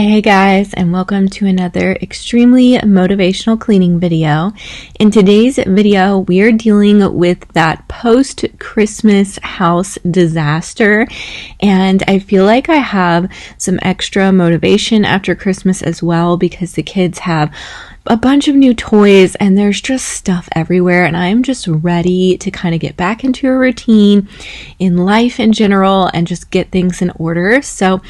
Hey guys, and welcome to another extremely motivational cleaning video. In today's video, we are dealing with that post-Christmas house disaster, and I feel like I have some extra motivation after Christmas as well because the kids have a bunch of new toys and there's just stuff everywhere, and I'm just ready to kind of get back into a routine in life in general and just get things in order. So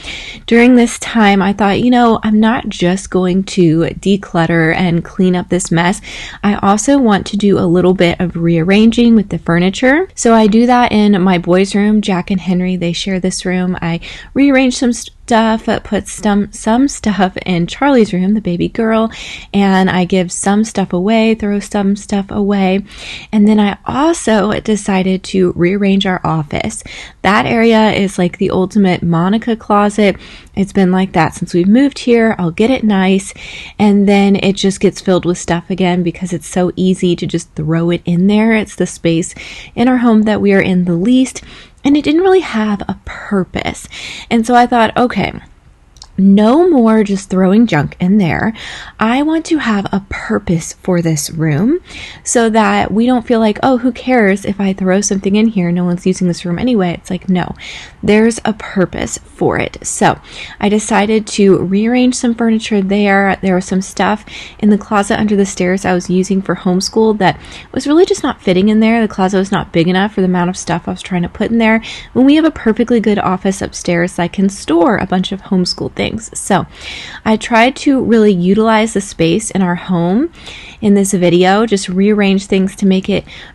during this time, I thought, I'm not just going to declutter and clean up this mess. I also want to do a little bit of rearranging with the furniture. So I do that in my boys' room. Jack and Henry, they share this room. I rearrange some stuff, put some stuff in Charlie's room, the baby girl, and I give some stuff away, throw some stuff away. And then I also decided to rearrange our office. That area is like the ultimate Monica closet. It's been like that since we've moved here. I'll get it nice, and then it just gets filled with stuff again because it's so easy to just throw it in there. It's the space in our home that we are in the least, and it didn't really have a purpose. And so I thought, okay, no more just throwing junk in there. I want to have a purpose for this room so that we don't feel like, oh, who cares if I throw something in here? No one's using this room anyway. It's like, no, there's a purpose for it. So I decided to rearrange some furniture there. There was some stuff in the closet under the stairs I was using for homeschool that was really just not fitting in there. The closet was not big enough for the amount of stuff I was trying to put in there. When we have a perfectly good office upstairs that can store a bunch of homeschool things. So I tried to really utilize the space in our home in this video, just rearrange things to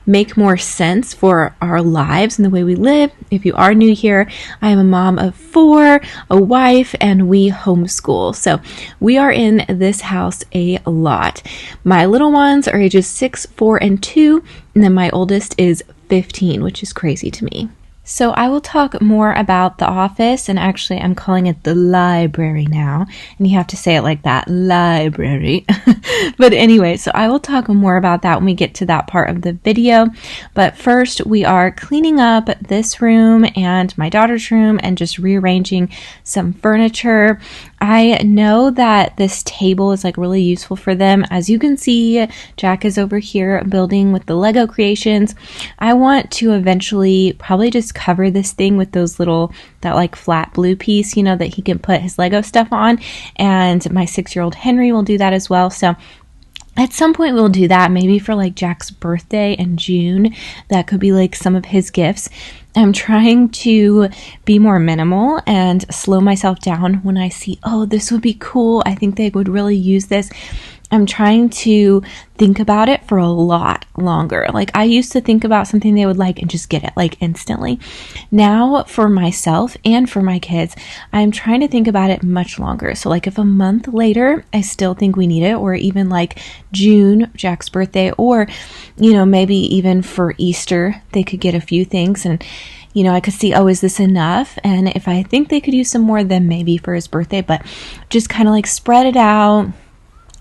make more sense for our lives and the way we live. If you are new here, I am a mom of 4, a wife, and we homeschool. So we are in this house a lot. My little ones are ages 6, 4, and 2, and then my oldest is 15, which is crazy to me. So I will talk more about the office, and actually I'm calling it the library now, and you have to say it like that, library. But anyway, so I will talk more about that when we get to that part of the video. But first, we are cleaning up this room and my daughter's room and just rearranging some furniture. I know that this table is like really useful for them. As you can see, Jack is over here building with the Lego creations. I want to eventually probably just cover this thing with those that like flat blue piece, that he can put his Lego stuff on. And my 6-year-old Henry will do that as well. So at some point we'll do that, maybe for like Jack's birthday in June. That could be like some of his gifts. I'm trying to be more minimal and slow myself down when I see, oh, this would be cool. I think they would really use this. I'm trying to think about it for a lot longer. Like I used to think about something they would like and just get it like instantly. Now for myself and for my kids, I'm trying to think about it much longer. So like if a month later, I still think we need it, or even like June, Jack's birthday, or, maybe even for Easter, they could get a few things, and I could see, oh, is this enough? And if I think they could use some more, then maybe for his birthday, but just kind of like spread it out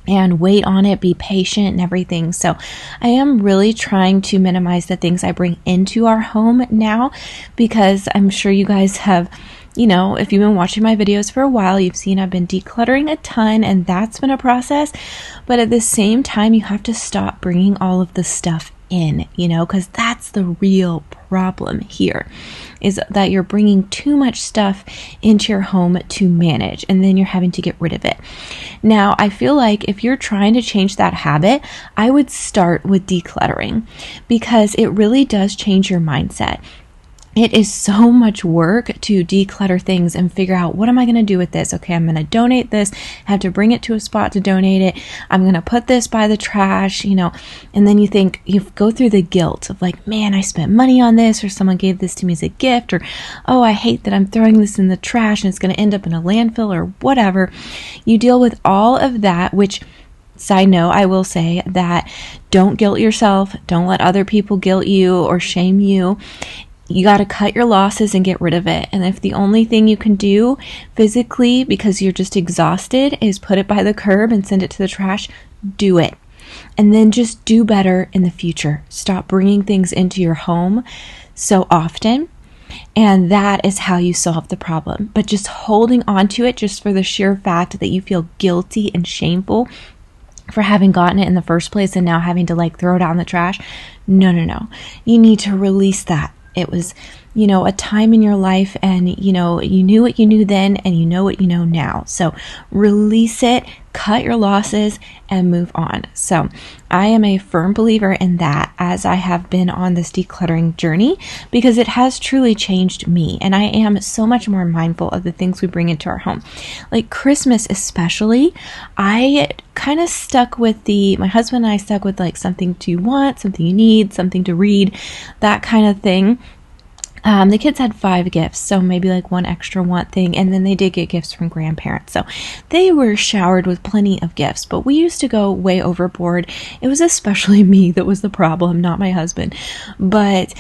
and wait on it, be patient and everything. So I am really trying to minimize the things I bring into our home now, because I'm sure you guys have, if you've been watching my videos for a while, you've seen I've been decluttering a ton, and that's been a process. But at the same time, you have to stop bringing all of the stuff in, because that's the real problem here, is that you're bringing too much stuff into your home to manage, and then you're having to get rid of it. Now, I feel like if you're trying to change that habit, I would start with decluttering, because it really does change your mindset. It is so much work to declutter things and figure out, what am I going to do with this? Okay, I'm going to donate this, have to bring it to a spot to donate it. I'm going to put this by the trash, and then you go through the guilt of like, man, I spent money on this, or someone gave this to me as a gift, or, oh, I hate that I'm throwing this in the trash and it's going to end up in a landfill or whatever. You deal with all of that, which, side note, I will say that don't guilt yourself. Don't let other people guilt you or shame you. You got to cut your losses and get rid of it. And if the only thing you can do physically, because you're just exhausted, is put it by the curb and send it to the trash, do it. And then just do better in the future. Stop bringing things into your home so often. And that is how you solve the problem. But just holding on to it just for the sheer fact that you feel guilty and shameful for having gotten it in the first place and now having to like throw it out in the trash. No. You need to release that. It was, a time in your life, and, you knew what you knew then, and you know what you know now. So release it, cut your losses, and move on. So I am a firm believer in that, as I have been on this decluttering journey, because it has truly changed me. And I am so much more mindful of the things we bring into our home. Like Christmas especially, I kind of stuck with my husband and I stuck with like something to want, something you need, something to read, that kind of thing. The kids had 5 gifts, so maybe like one extra want thing, and then they did get gifts from grandparents. So they were showered with plenty of gifts, but we used to go way overboard. It was especially me that was the problem, not my husband. But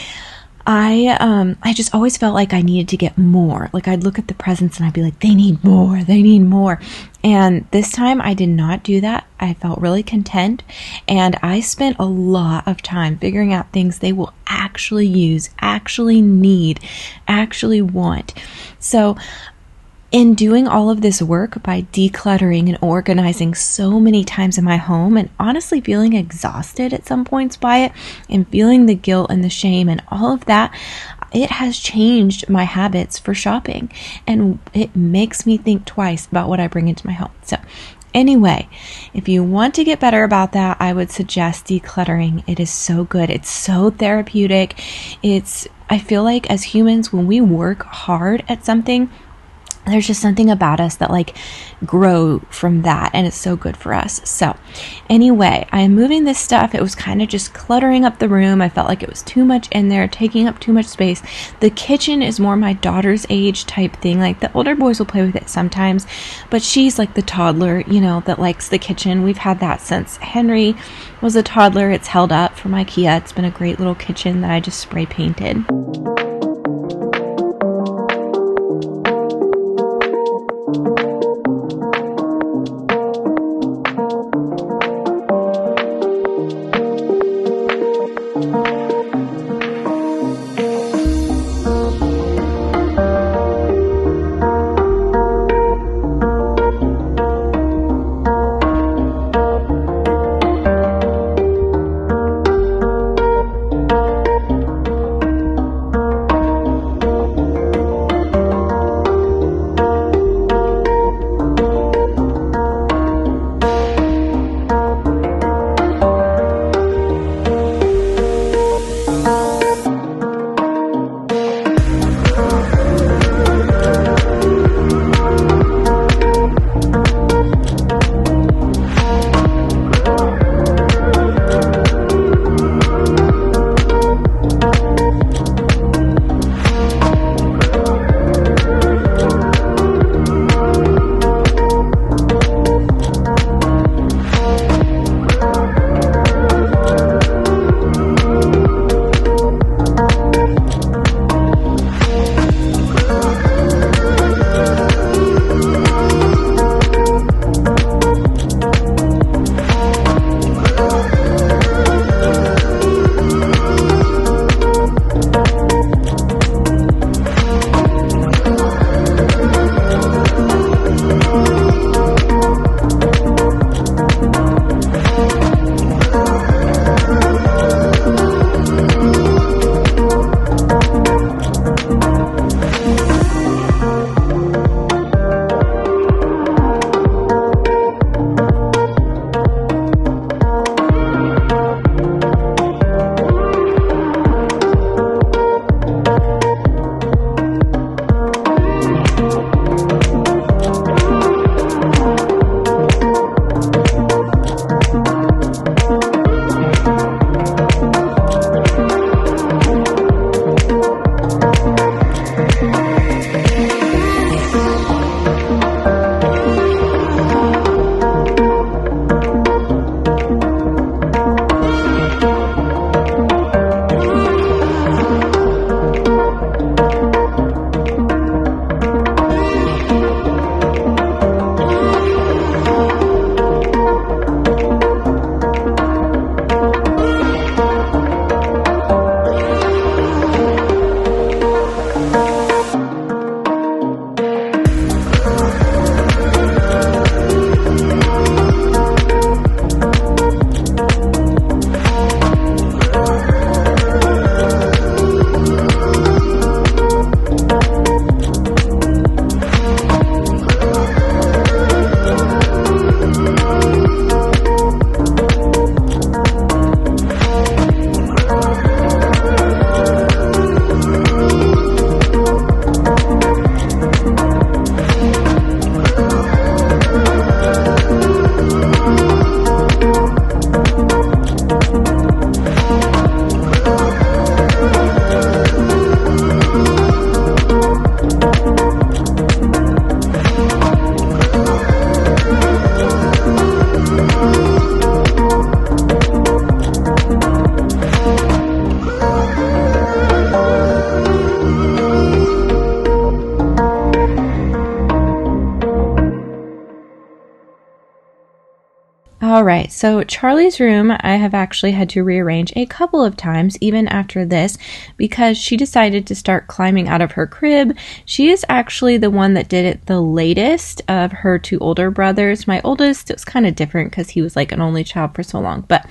I just always felt like I needed to get more. Like I'd look at the presents and I'd be like, they need more. And this time I did not do that. I felt really content, and I spent a lot of time figuring out things they will actually use, actually need, actually want. So in doing all of this work by decluttering and organizing so many times in my home, and honestly feeling exhausted at some points by it, and feeling the guilt and the shame and all of that, it has changed my habits for shopping, and it makes me think twice about what I bring into my home. So anyway, if you want to get better about that, I would suggest decluttering. It is so good. It's so therapeutic. I feel like as humans, when we work hard at something, there's just something about us that like grow from that, and it's so good for us. So anyway, I am moving this stuff. It was kind of just cluttering up the room. I felt like it was too much in there, taking up too much space. The kitchen is more my daughter's age type thing. Like the older boys will play with it sometimes, but she's like the toddler, that likes the kitchen. We've had that since Henry was a toddler. It's held up from IKEA. It's been a great little kitchen that I just spray painted. All right, so Charlie's room, I have actually had to rearrange a couple of times, even after this, because she decided to start climbing out of her crib. She is actually the one that did it the latest of her two older brothers. My oldest, it was kind of different because he was like an only child for so long, but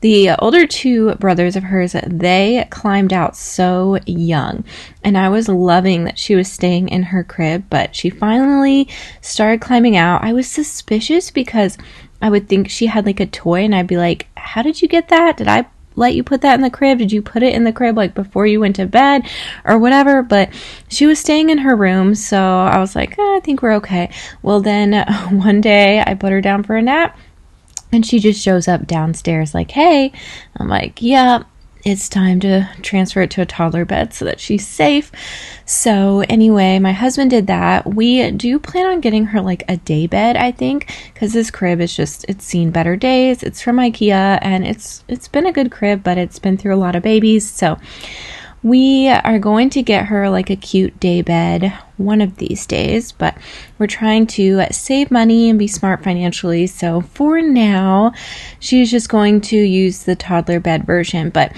the older two brothers of hers, they climbed out so young, and I was loving that she was staying in her crib, but she finally started climbing out. I was suspicious because I would think she had like a toy, and I'd be like, how did you get that? Did I let you put that in the crib? Did you put it in the crib like before you went to bed or whatever? But she was staying in her room, so I was like, I think we're okay. Well, then one day I put her down for a nap, and she just shows up downstairs like, hey. I'm like, yeah, it's time to transfer it to a toddler bed so that she's safe. So anyway, my husband did that. We do plan on getting her like a day bed, I think, because this crib is just, it's seen better days. It's from IKEA, and it's been a good crib, but it's been through a lot of babies. So we are going to get her like a cute day bed one of these days, but we're trying to save money and be smart financially. So for now, she's just going to use the toddler bed version. But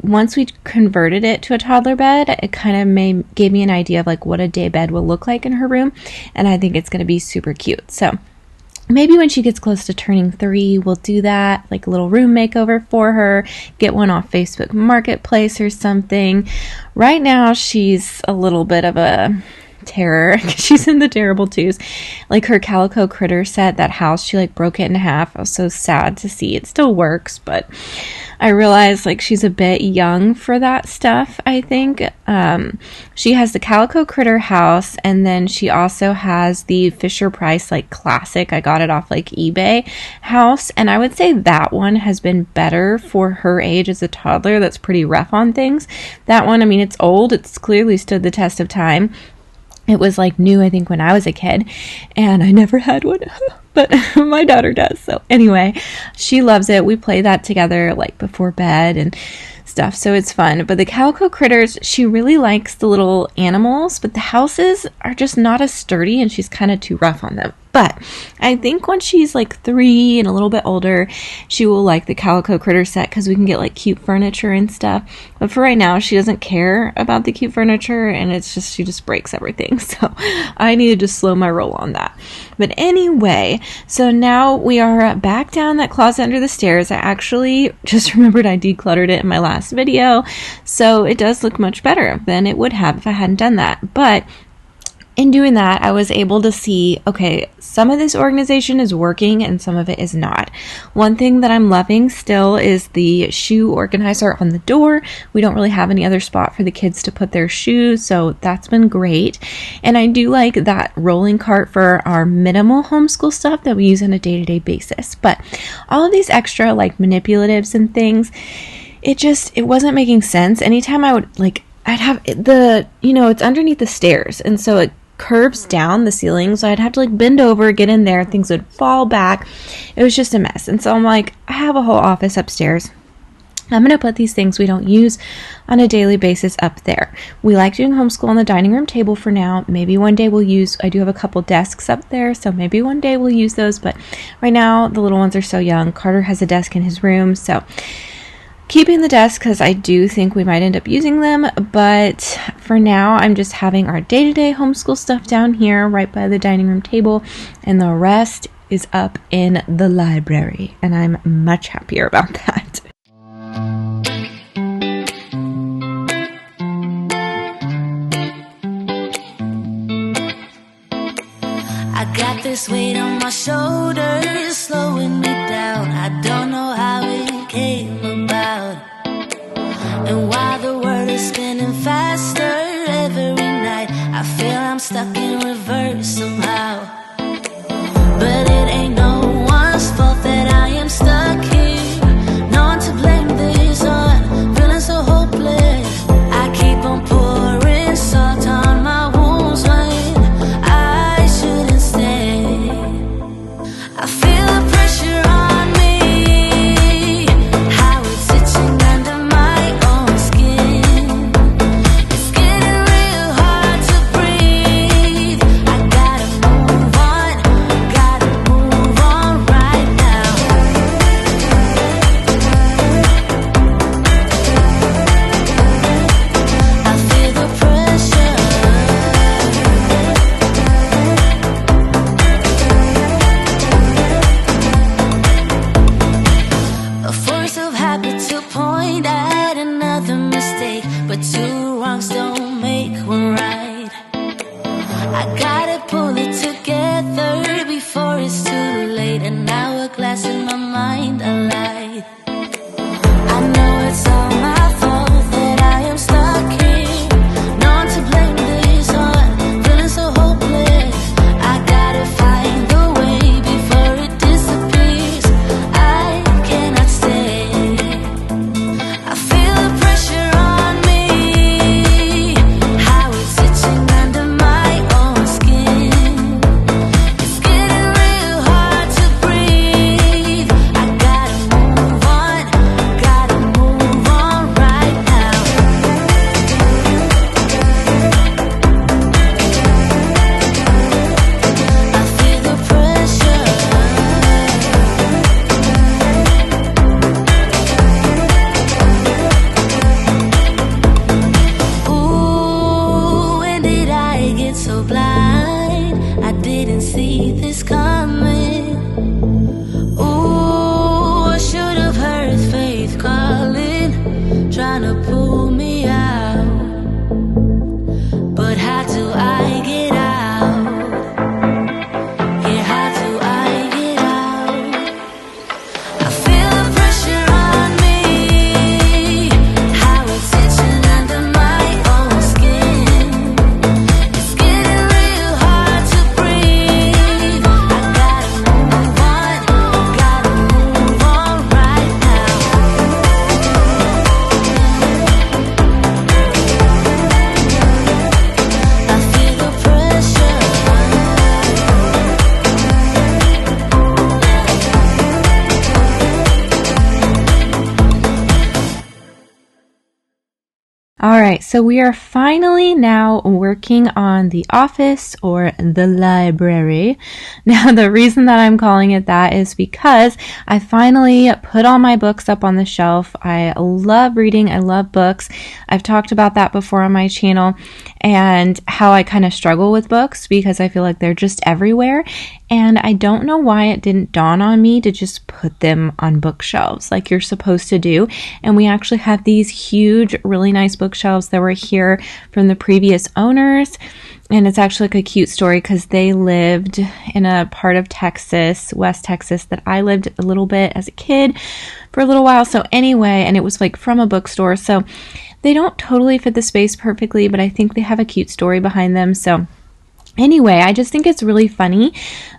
once we converted it to a toddler bed, it kind of gave me an idea of like what a day bed will look like in her room, and I think it's going to be super cute. So maybe when she gets close to turning 3, we'll do that, like a little room makeover for her, get one off Facebook Marketplace or something. Right now, she's a little bit of a terror. She's in the terrible twos. Like her Calico Critter set, that house, she like broke it in half. I was so sad to see. It still works, but I realized like she's a bit young for that stuff, I think. She has the Calico Critter house, and then she also has the Fisher Price like classic, I got it off like eBay, house, and I would say that one has been better for her age as a toddler. That's pretty rough on things. That one, I mean, it's old. It's clearly stood the test of time. It was like new, I think, when I was a kid, and I never had one, but my daughter does. So anyway, she loves it. We play that together like before bed and stuff, so it's fun. But the Calico Critters, she really likes the little animals, but the houses are just not as sturdy, and she's kind of too rough on them. But I think when she's like 3 and a little bit older, she will like the Calico Critter set because we can get like cute furniture and stuff. But for right now, she doesn't care about the cute furniture, and it's just, she just breaks everything. So I need to just slow my roll on that. But anyway, so now we are back down that closet under the stairs. I actually just remembered I decluttered it in my last video, so it does look much better than it would have if I hadn't done that. But in doing that, I was able to see, okay, some of this organization is working and some of it is not. One thing that I'm loving still is the shoe organizer on the door. We don't really have any other spot for the kids to put their shoes, so that's been great. And I do like that rolling cart for our minimal homeschool stuff that we use on a day-to-day basis. But all of these extra like manipulatives and things, it wasn't making sense. Anytime I would like, I'd have the, it's underneath the stairs, and so it curves down the ceiling, so I'd have to like bend over, get in there, things would fall back. It was just a mess. And so I'm like, I have a whole office upstairs. I'm going to put these things we don't use on a daily basis up there. We like doing homeschool on the dining room table for now. Maybe one day I do have a couple desks up there, so maybe one day we'll use those, but right now the little ones are so young. Carter has a desk in his room, so keeping the desk because I do think we might end up using them, but for now I'm just having our day-to-day homeschool stuff down here right by the dining room table, and the rest is up in the library, and I'm much happier about that. I got this weight on my shoulders, slowing me down. I don't know how it came about. And while the world is spinning faster every night, I feel I'm stuck in reverse somehow. But it ain't no one's fault that I am stuck here. No one to blame this on, feeling so hopeless. I keep on pouring salt on my wounds when I shouldn't stay. I feel the pressure on me. but two wrongs don't make one right. I gotta pull it together before it's too late. An hourglass in my mind, a light. I know it's all my fault that I am stuck here. No one to blame this on, feeling so hopeless. I gotta find the way before it disappears. I cannot stay. I feel the pressure on me, how it's itching under my own skin. It's getting real hard to breathe. I gotta move on right now. I feel the pressure. Ooh, when did I get so blind? I didn't see this coming. Ooh, I should have heard faith calling, trying to pull me out. But how do I get out? Yeah, how do I get out? I feel the pressure on me, how it's itching under my own skin. It's getting real hard to breathe. I gotta move on right now. I feel the pressure. All right, so we are finally now working on the office or the library. Now, the reason that I'm calling it that is because I finally put all my books up on the shelf. I love reading. I love books. I've talked about that before on my channel and how I kind of struggle with books because I feel like they're just everywhere. And I don't know why it didn't dawn on me to just put them on bookshelves like you're supposed to do. And we actually have these huge, really nice bookshelves that were here from the previous owners. And it's actually like a cute story because they lived in a part of Texas, West Texas, that I lived a little bit as a kid for a little while. So anyway, and it was like from a bookstore. So they don't totally fit the space perfectly, but I think they have a cute story behind them. So anyway, I just think it's really funny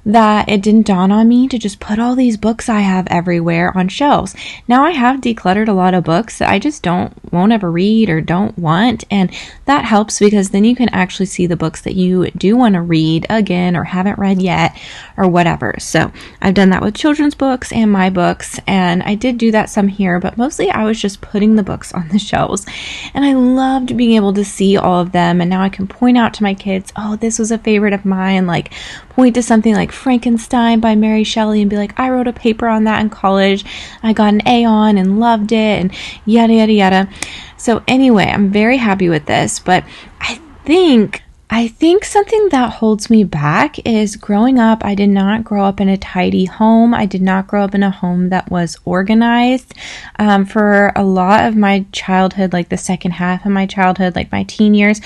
that it didn't dawn on me to just put all these books I have everywhere on shelves. Now I have decluttered a lot of books that I just won't ever read or don't want, and that helps because then you can actually see the books that you do want to read again or haven't read yet or whatever. So I've done that with children's books and my books, and I did do that some here, but mostly I was just putting the books on the shelves, and I loved being able to see all of them. And now I can point out to my kids, oh, this was a favorite of mine, like point to something like Frankenstein by Mary Shelley and be like, I wrote a paper on that in college, I got an A on and loved it, and yada yada yada. So anyway, I'm very happy with this, but I think something that holds me back is growing up. I did not grow up in a tidy home. I did not grow up in a home that was organized. For a lot of my childhood, like the second half of my childhood, like my teen years,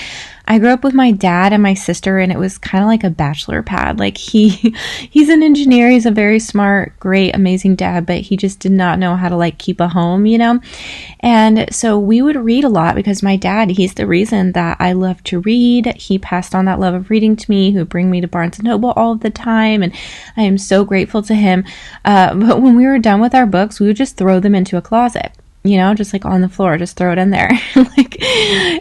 I grew up with my dad and my sister, and it was kind of like a bachelor pad. Like he's an engineer. He's a very smart, great, amazing dad, but he just did not know how to like keep a home, you know? And so we would read a lot because my dad, he's the reason that I love to read. He passed on that love of reading to me, who would bring me to Barnes & Noble all of the time, and I am so grateful to him. But when we were done with our books, we would just throw them into a closet. You know, just like on the floor, just throw it in there.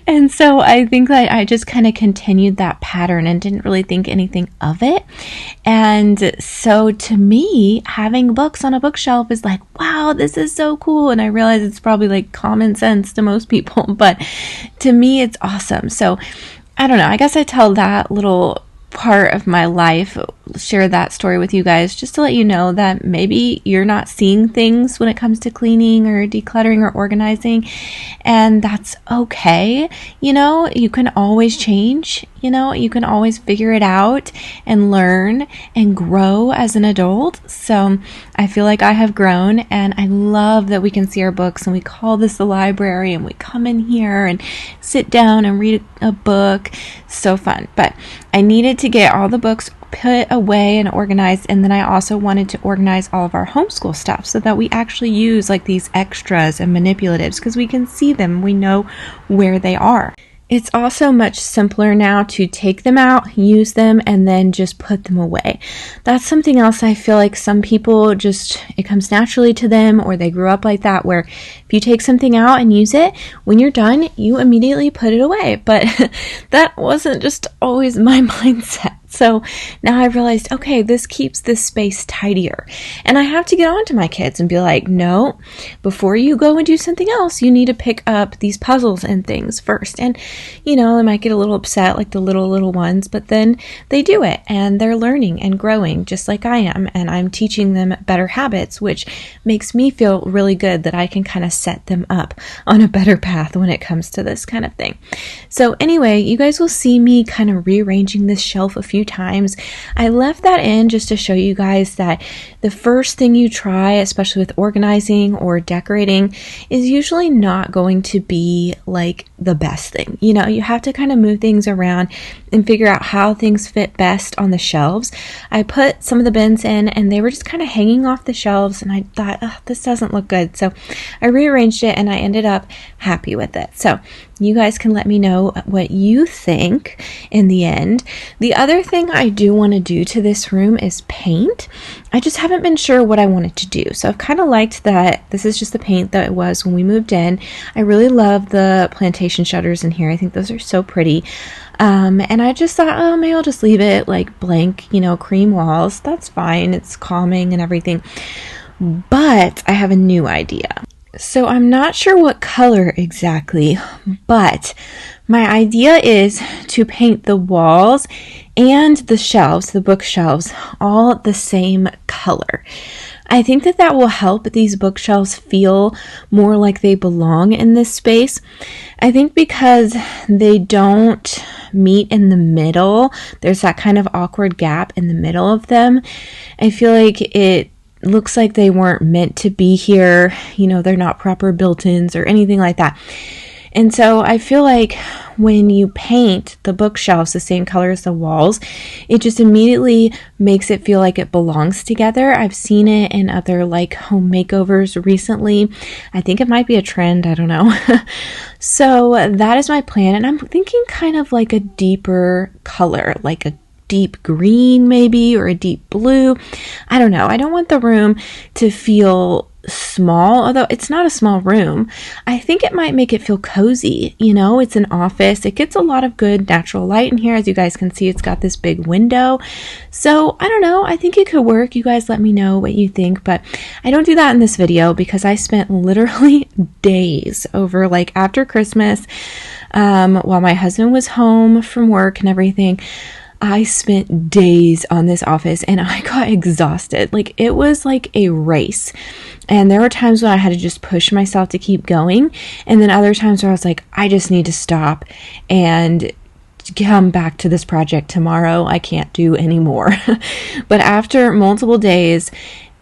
And so I think that I just kind of continued that pattern and didn't really think anything of it. And so to me, having books on a bookshelf is like, wow, this is so cool. And I realize it's probably like common sense to most people, but to me, it's awesome. So I don't know. I guess I tell that little part of my life share that story with you guys just to let you know that maybe you're not seeing things when it comes to cleaning or decluttering or organizing, and that's okay. You can always change. You can always figure it out and learn and grow as an adult. So I feel like I have grown, and I love that we can see our books, and we call this the library, and we come in here and sit down and read a book. So fun. But I needed to get all the books put away and organized, and then I also wanted to organize all of our homeschool stuff so that we actually use like these extras and manipulatives because we can see them, we know where they are. It's also much simpler now to take them out, use them, and then just put them away. That's something else I feel like some people it comes naturally to them, or they grew up like that, where if you take something out and use it, when you're done, you immediately put it away. But that wasn't just always my mindset. So now I've realized, okay, this keeps this space tidier. And I have to get on to my kids and be like, no, before you go and do something else, you need to pick up these puzzles and things first. And, they might get a little upset, like the little ones, but then they do it and they're learning and growing just like I am. And I'm teaching them better habits, which makes me feel really good that I can kind of set them up on a better path when it comes to this kind of thing. So anyway, you guys will see me kind of rearranging this shelf a few times. I left that in just to show you guys that the first thing you try, especially with organizing or decorating, is usually not going to be like the best thing. You have to kind of move things around and figure out how things fit best on the shelves. I put some of the bins in and they were just kind of hanging off the shelves, and I thought, this doesn't look good. So I rearranged it and I ended up happy with it. So you guys can let me know what you think in the end. The other thing I do want to do to this room is paint. I just haven't been sure what I wanted to do. So I've kind of liked that this is just the paint that it was when we moved in. I really love the plantation shutters in here. I think those are so pretty. And I just thought, maybe I'll just leave it like blank, cream walls. That's fine. It's calming and everything. But I have a new idea. So I'm not sure what color exactly, but my idea is to paint the walls and the shelves, the bookshelves, all the same color. I think that will help these bookshelves feel more like they belong in this space. I think because they don't meet in the middle, there's that kind of awkward gap in the middle of them. I feel like it looks like they weren't meant to be here. They're not proper built-ins or anything like that. And so I feel like when you paint the bookshelves the same color as the walls, it just immediately makes it feel like it belongs together. I've seen it in other like home makeovers recently. I think it might be a trend. I don't know. So that is my plan. And I'm thinking kind of like a deeper color, like a deep green maybe, or a deep blue. I don't know. I don't want the room to feel small, although it's not a small room. I think it might make it feel cozy. It's an office. It gets a lot of good natural light in here. As you guys can see, it's got this big window. So I don't know. I think it could work. You guys let me know what you think, but I don't do that in this video because I spent literally days over like after Christmas, while my husband was home from work and everything. I spent days on this office and I got exhausted. Like it was like a race. And there were times when I had to just push myself to keep going. And then other times where I was like, I just need to stop and come back to this project tomorrow. I can't do anymore. But after multiple days,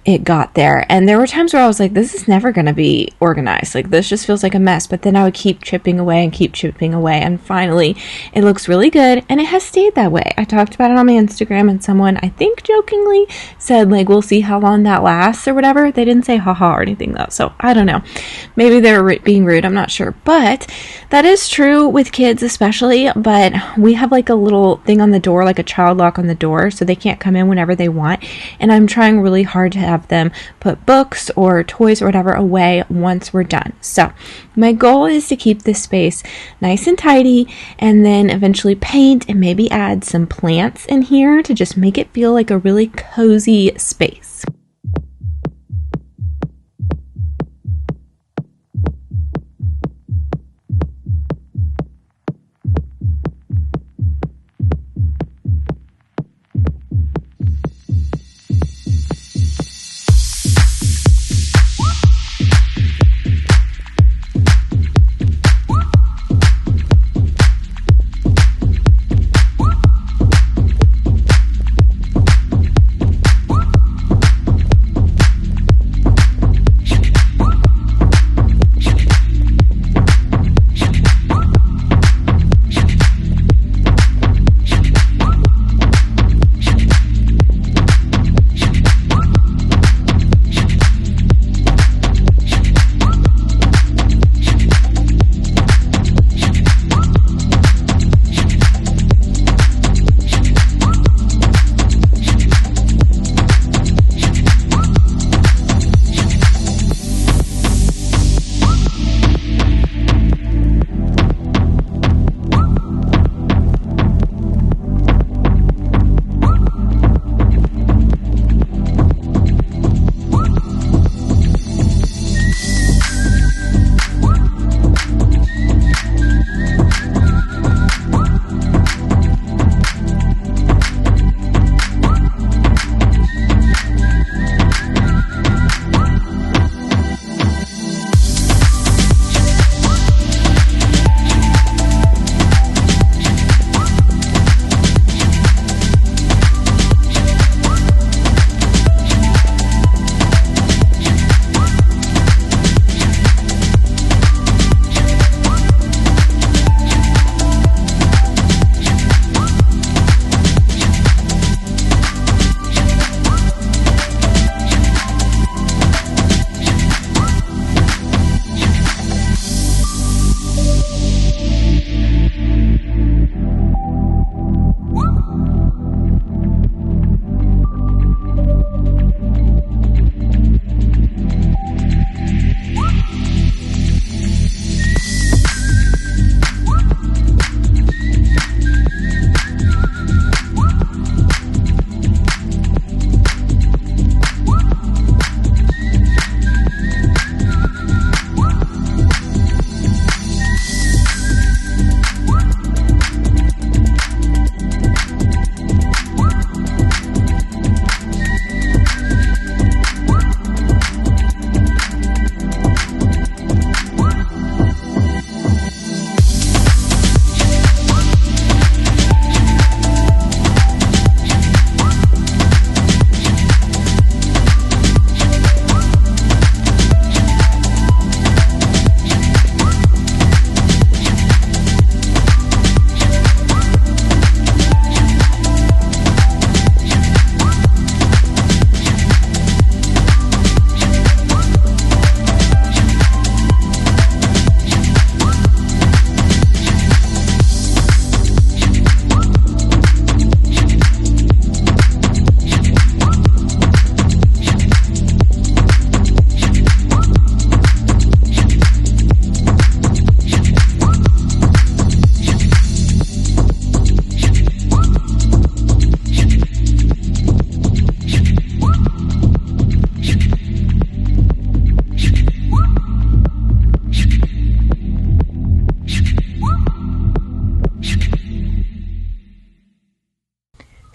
it got there. And there were times where I was like, this is never going to be organized. Like this just feels like a mess. But then I would keep chipping away and keep chipping away. And finally it looks really good. And it has stayed that way. I talked about it on my Instagram and someone, I think jokingly, said like, we'll see how long that lasts or whatever. They didn't say haha or anything though. So I don't know. Maybe they're being rude. I'm not sure. But that is true with kids especially. But we have like a little thing on the door, like a child lock on the door. So they can't come in whenever they want. And I'm trying really hard to have them put books or toys or whatever away once we're done. So my goal is to keep this space nice and tidy, and then eventually paint and maybe add some plants in here to just make it feel like a really cozy space.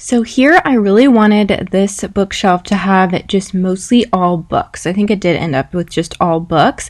So here I really wanted this bookshelf to have just mostly all books. I think it did end up with just all books.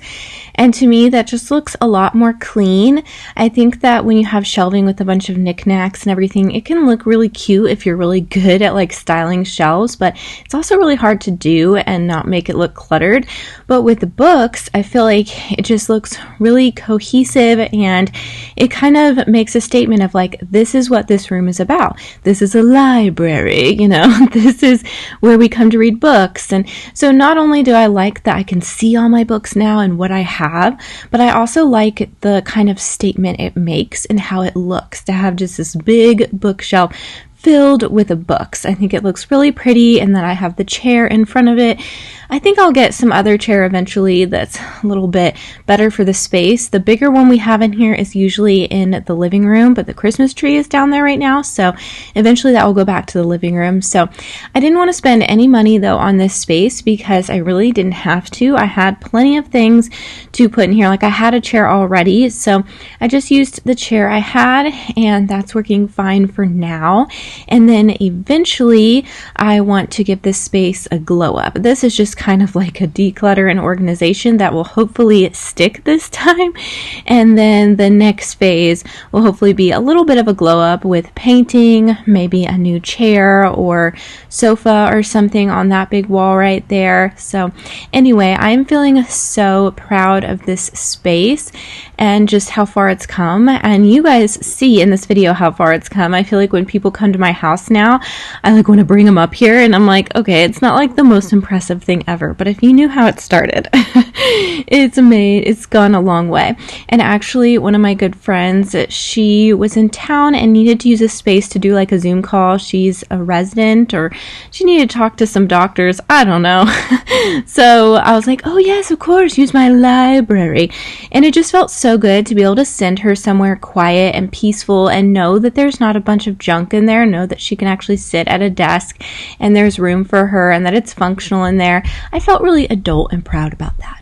And to me, that just looks a lot more clean. I think that when you have shelving with a bunch of knickknacks and everything, it can look really cute if you're really good at like styling shelves, but it's also really hard to do and not make it look cluttered. But with the books, I feel like it just looks really cohesive, and it kind of makes a statement of like, this is what this room is about. This is a library, you know, this is where we come to read books. And so not only do I like that I can see all my books now and what I have, but I also like the kind of statement it makes and how it looks to have just this big bookshelf filled with the books. I think it looks really pretty, and then I have the chair in front of it. I think I'll get some other chair eventually that's a little bit better for the space. The bigger one we have in here is usually in the living room, but the Christmas tree is down there right now, so eventually that will go back to the living room. So I didn't want to spend any money though on this space because I really didn't have to. I had plenty of things to put in here. Like I had a chair already, so I just used the chair I had, and that's working fine for now. And then eventually I want to give this space a glow up. This is just kind of like a declutter and organization that will hopefully stick this time. And then the next phase will hopefully be a little bit of a glow up with painting, maybe a new chair or sofa or something on that big wall right there. So anyway, I'm feeling so proud of this space and just how far it's come. And you guys see in this video how far it's come. I feel like when people come to my house now, I like want to bring them up here, and I'm like, okay, it's not like the most impressive thing ever, but if you knew how it started, it's gone a long way. And actually, one of my good friends, she was in town and needed to use a space to do like a Zoom call. She's a resident, or she needed to talk to some doctors, I don't know. So I was like, oh yes, of course, use my library. And it just felt so good to be able to send her somewhere quiet and peaceful and know that there's not a bunch of junk in there, know that she can actually sit at a desk and there's room for her and that it's functional in there. I felt really adult and proud about that.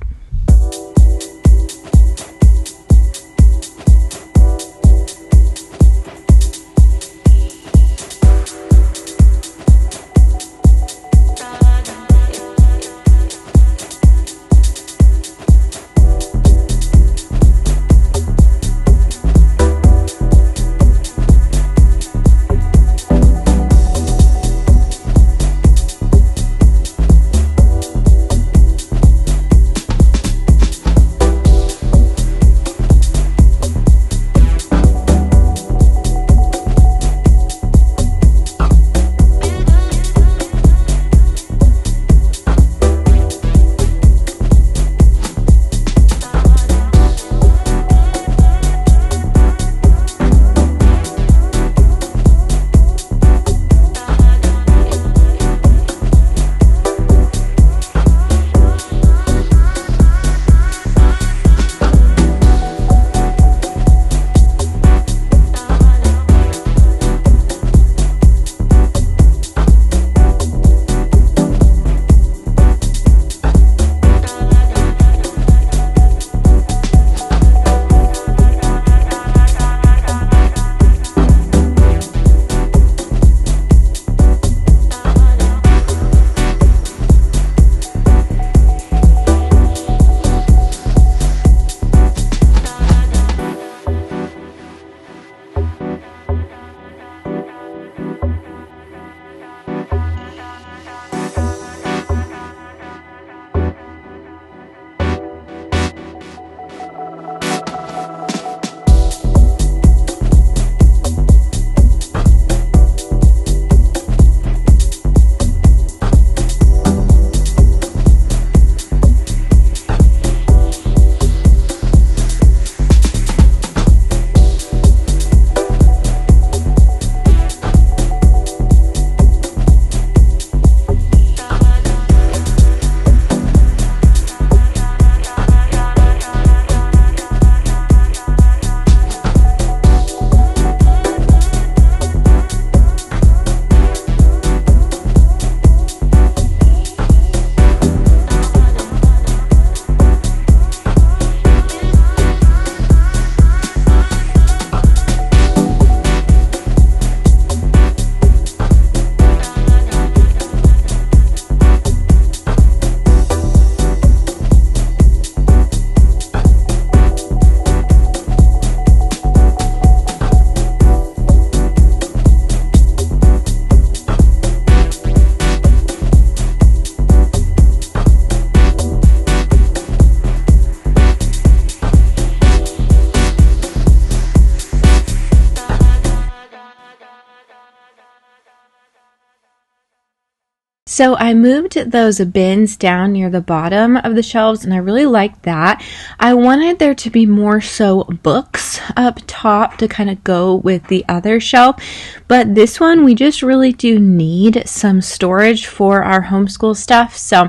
So I moved those bins down near the bottom of the shelves, and I really liked that. I wanted there to be more so books up top to kind of go with the other shelf, but this one we just really do need some storage for our homeschool stuff. So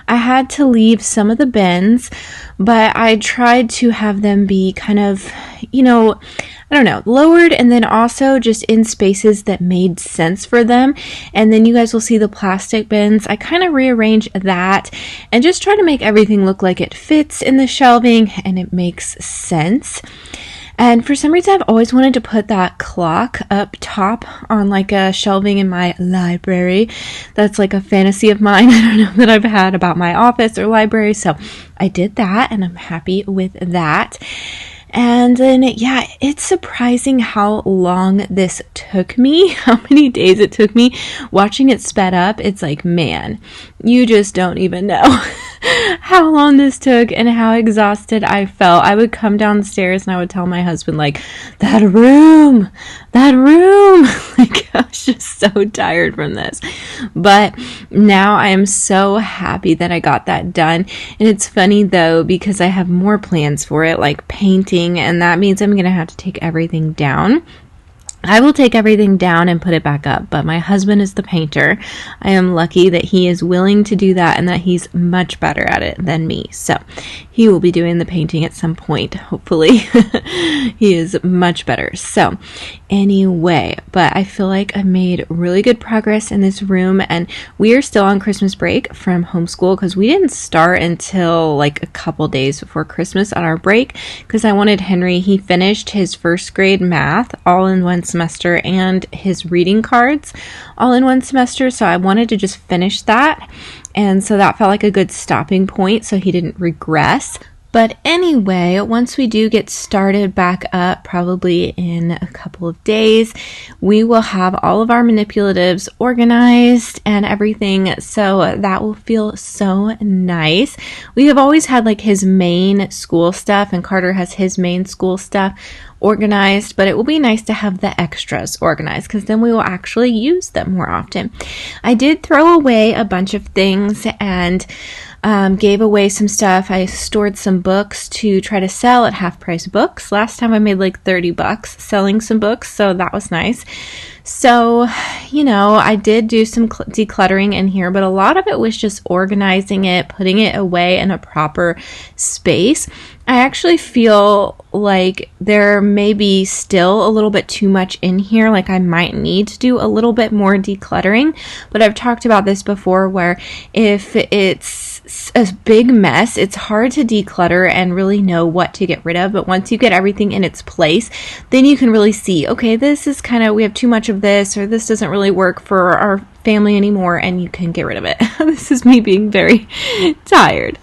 I had to leave some of the bins, but I tried to have them be kind of, I don't know, lowered, and then also just in spaces that made sense for them. And then you guys will see the plastic bins. I kind of rearrange that and just try to make everything look like it fits in the shelving and it makes sense. And for some reason, I've always wanted to put that clock up top on like a shelving in my library. That's like a fantasy of mine. I don't know that I've had about my office or library. So I did that, and I'm happy with that. And then, yeah, it's surprising how long this took me, how many days it took me. Watching it sped up, it's like, man, you just don't even know how long this took and how exhausted I felt. I would come downstairs and I would tell my husband, like, that room. Like, I was just so tired from this. But now I am so happy that I got that done. And it's funny, though, because I have more plans for it, like painting, and that means I'm going to have to take everything down. I will take everything down and put it back up, but my husband is the painter. I am lucky that he is willing to do that and that he's much better at it than me. So he will be doing the painting at some point, hopefully. He is much better. So anyway, but I feel like I made really good progress in this room, and we are still on Christmas break from homeschool because we didn't start until like a couple days before Christmas on our break, because I wanted Henry, he finished his first grade math all in one semester and his reading cards all in one semester, so I wanted to just finish that, and so that felt like a good stopping point so he didn't regress. But anyway, once we do get started back up, probably in a couple of days, we will have all of our manipulatives organized and everything, so that will feel so nice. We have always had like his main school stuff, and Carter has his main school stuff organized, but it will be nice to have the extras organized because then we will actually use them more often. I did throw away a bunch of things and gave away some stuff. I stored some books to try to sell at half price books. Last time I made like $30 selling some books, so that was nice. So, I did do some decluttering in here, but a lot of it was just organizing it, putting it away in a proper space. I actually feel like there may be still a little bit too much in here. Like I might need to do a little bit more decluttering, but I've talked about this before where if it's a big mess, it's hard to declutter and really know what to get rid of. But once you get everything in its place, then you can really see, okay, this is we have too much of this, or this doesn't really work for our family anymore, and you can get rid of it. This is me being very tired.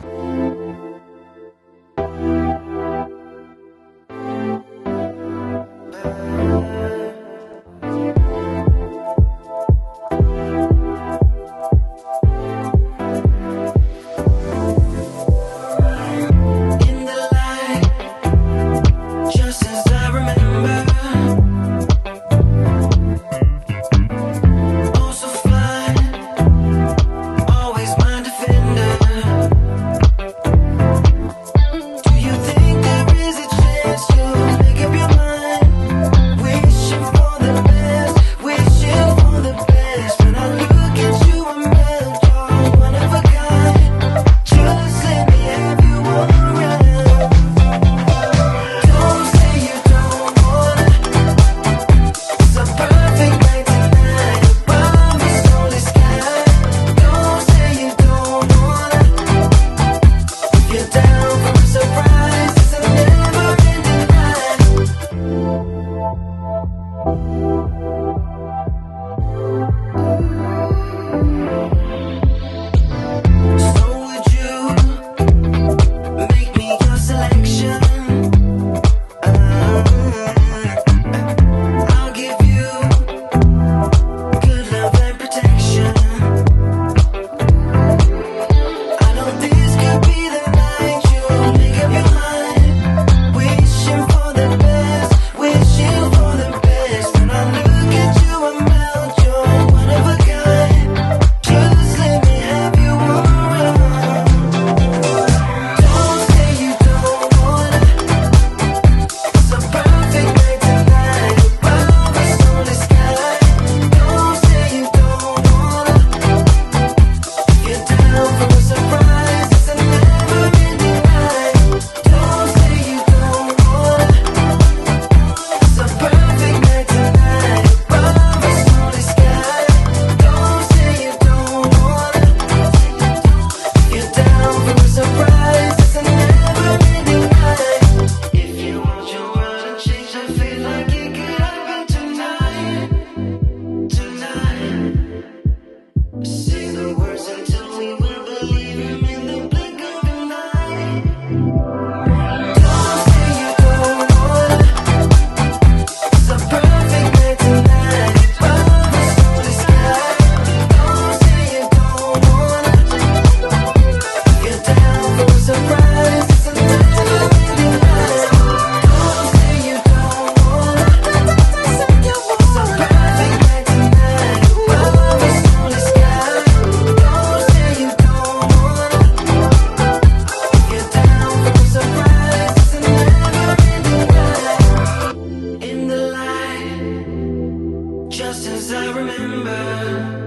since I remember.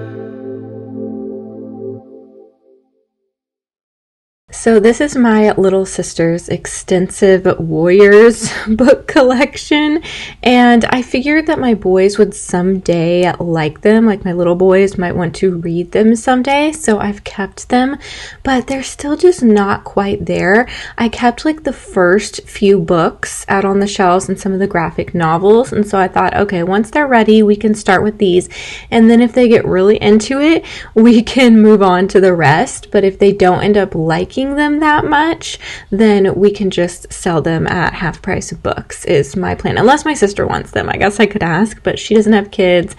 So this is my little sister's extensive Warriors book collection, and I figured that my boys would someday like them, like my little boys might want to read them someday, so I've kept them, but they're still just not quite there. I kept like the first few books out on the shelves and some of the graphic novels, and so I thought, okay, once they're ready, we can start with these, and then if they get really into it, we can move on to the rest. But if they don't end up liking them that much, then we can just sell them at half price of books is my plan, unless my sister wants them. I guess I could ask, but she doesn't have kids,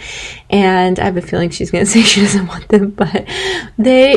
and I have a feeling she's going to say she doesn't want them. But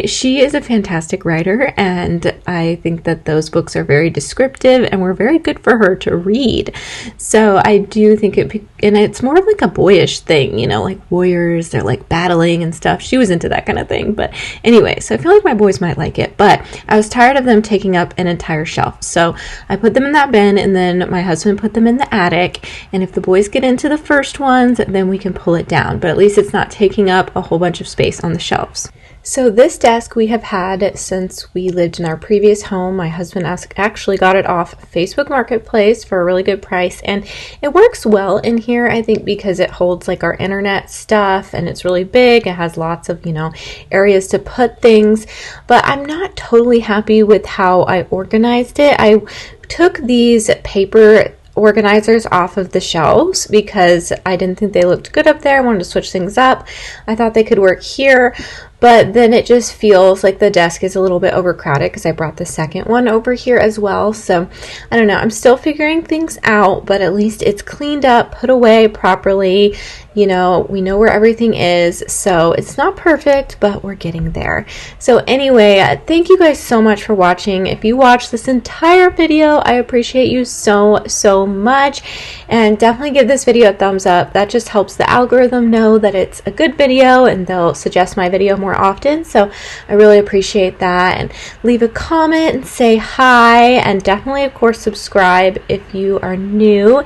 she is a fantastic writer, and I think that those books are very descriptive and were very good for her to read. So I do think and it's more of like a boyish thing, you know, like warriors, they're like battling and stuff. She was into that kind of thing. But anyway, so I feel like my boys might like it, but I was tired of them taking up an entire shelf. So I put them in that bin, and then my husband put them in the attic. And if the boys get into the first ones, then we can pull it down. But at least it's not taking up a whole bunch of space on the shelves. So this desk we have had since we lived in our previous home. My husband actually got it off Facebook Marketplace for a really good price, and it works well in here, I think, because it holds like our internet stuff, and it's really big. It has lots of, you know, areas to put things, but I'm not totally happy with how I organized it. I took these paper organizers off of the shelves because I didn't think they looked good up there. I wanted to switch things up. I thought they could work here, but then it just feels like the desk is a little bit overcrowded because I brought the second one over here as well. So I don't know. I'm still figuring things out, but at least it's cleaned up, put away properly. You know, we know where everything is. So it's not perfect, but we're getting there. So anyway, thank you guys so much for watching. If you watched this entire video, I appreciate you so much. And definitely give this video a thumbs up. That just helps the algorithm know that it's a good video, and they'll suggest my video more often. So I really appreciate that. And leave a comment and say hi, and definitely, of course, subscribe if you are new.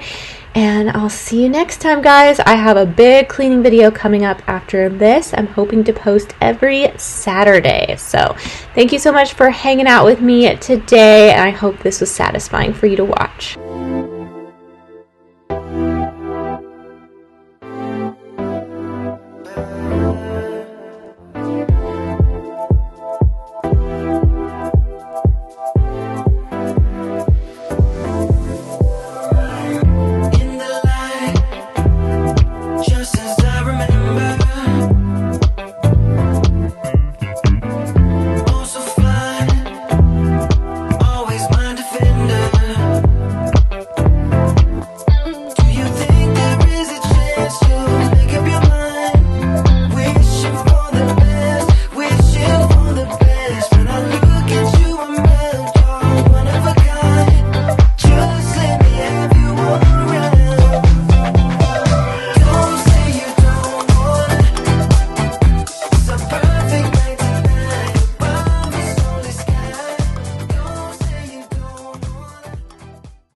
And I'll see you next time, guys. I have a big cleaning video coming up after this. I'm hoping to post every Saturday. So thank you so much for hanging out with me today, and I hope this was satisfying for you to watch.